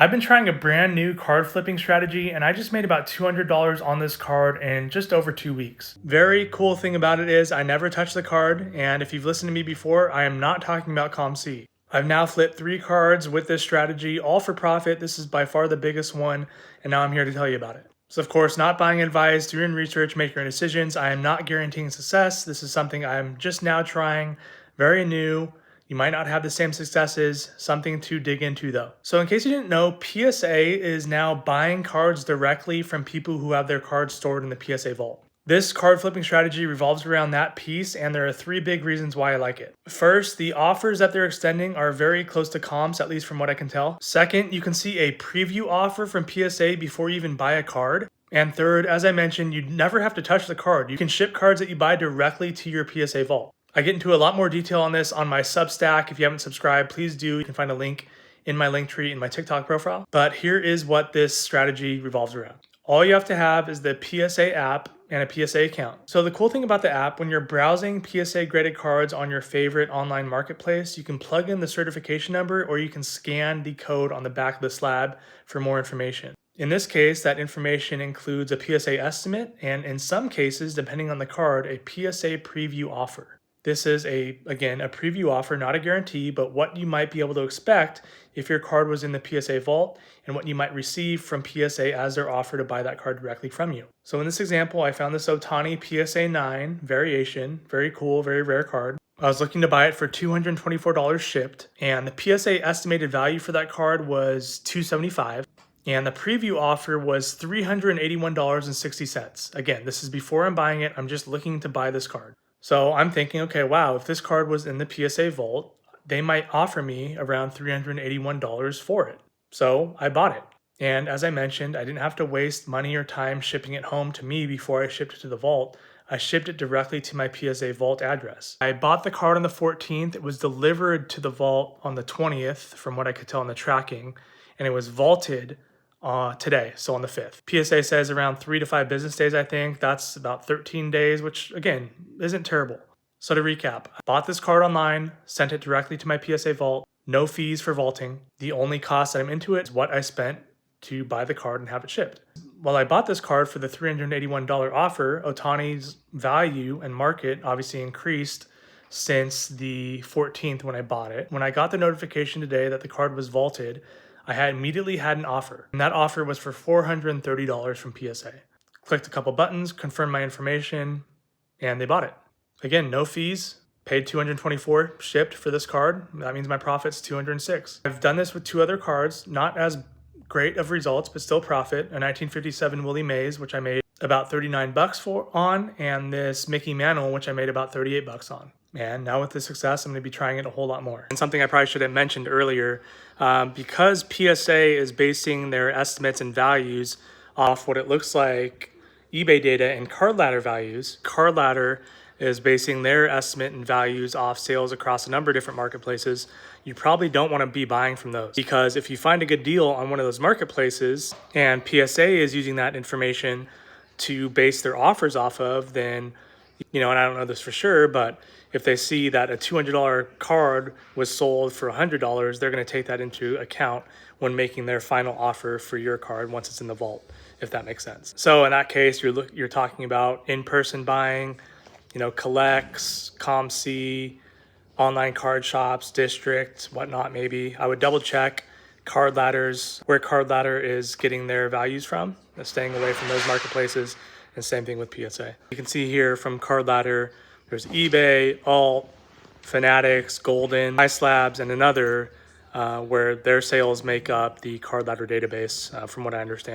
I've been trying a brand new card flipping strategy and I just made about $200 on this card in just over 2 weeks. Very cool thing about it is I never touch the card, and if you've listened to me before, I am not talking about COMC. I've now flipped 3 cards with this strategy, all for profit. This is by far the biggest one, and now I'm here to tell you about it. So of course, not buying advice, do your own research, make your own decisions. I am not guaranteeing success. This is something I'm just now trying, very new. You might not have the same successes, something to dig into though. So in case you didn't know, PSA is now buying cards directly from people who have their cards stored in the PSA vault. This card flipping strategy revolves around that piece, and there are 3 big reasons why I like it. First, the offers that they're extending are very close to comps, at least from what I can tell. Second, you can see a preview offer from PSA before you even buy a card. And third, as I mentioned, you never have to touch the card. You can ship cards that you buy directly to your PSA vault. I get into a lot more detail on this on my Substack. If you haven't subscribed, please do. You can find a link in my link tree in my TikTok profile. But here is what this strategy revolves around. All you have to have is the PSA app and a PSA account. So the cool thing about the app, when you're browsing PSA graded cards on your favorite online marketplace, you can plug in the certification number or you can scan the code on the back of the slab for more information. In this case, that information includes a PSA estimate and in some cases, depending on the card, a PSA preview offer. This is again, a preview offer, not a guarantee, but what you might be able to expect if your card was in the PSA vault and what you might receive from PSA as their offer to buy that card directly from you. So in this example, I found this Ohtani PSA 9 variation, very cool, very rare card. I was looking to buy it for $224 shipped, and the PSA estimated value for that card was $275. And the preview offer was $381.60. Again, this is before I'm buying it. I'm just looking to buy this card. So I'm thinking, okay, wow, if this card was in the PSA vault, they might offer me around $381 for it. So I bought it. And as I mentioned, I didn't have to waste money or time shipping it home to me before I shipped it to the vault. I shipped it directly to my PSA vault address. I bought the card on the 14th. It was delivered to the vault on the 20th, from what I could tell in the tracking, and it was vaulted today, so on the 5th. PSA says around 3 to 5 business days, I think. That's about 13 days, which again, isn't terrible. So to recap, I bought this card online, sent it directly to my PSA vault, no fees for vaulting. The only cost that I'm into it is what I spent to buy the card and have it shipped. While I bought this card for the $381 offer, Ohtani's value and market obviously increased since the 14th when I bought it. When I got the notification today that the card was vaulted, I immediately had an offer, and that offer was for $430 from PSA. Clicked a couple buttons, confirmed my information, and they bought it. Again, no fees, paid $224 shipped for this card. That means my profit's $206. I've done this with 2 other cards, not as great of results, but still profit. A 1957 Willie Mays, which I made about $39 on, and this Mickey Mantle, which I made about $38 on. And now with the success, I'm going to be trying it a whole lot more. And something I probably should have mentioned earlier, because PSA is basing their estimates and values off what it looks like eBay data and card ladder values, card ladder is basing their estimate and values off sales across a number of different marketplaces. You probably don't want to be buying from those, because if you find a good deal on one of those marketplaces and PSA is using that information to base their offers off of, then, and I don't know this for sure, but if they see that a $200 card was sold for $100, they're going to take that into account when making their final offer for your card once it's in the vault, if that makes sense. So in that case, you're talking about in-person buying, collects, COMC, online card shops, district, whatnot. Maybe I would double check card ladders, where card ladder is getting their values from, staying away from those marketplaces. And same thing with PSA. You can see here from card ladder, there's eBay, Alt, Fanatics, Golden, iSlabs, and another where their sales make up the card ladder database, from what I understand.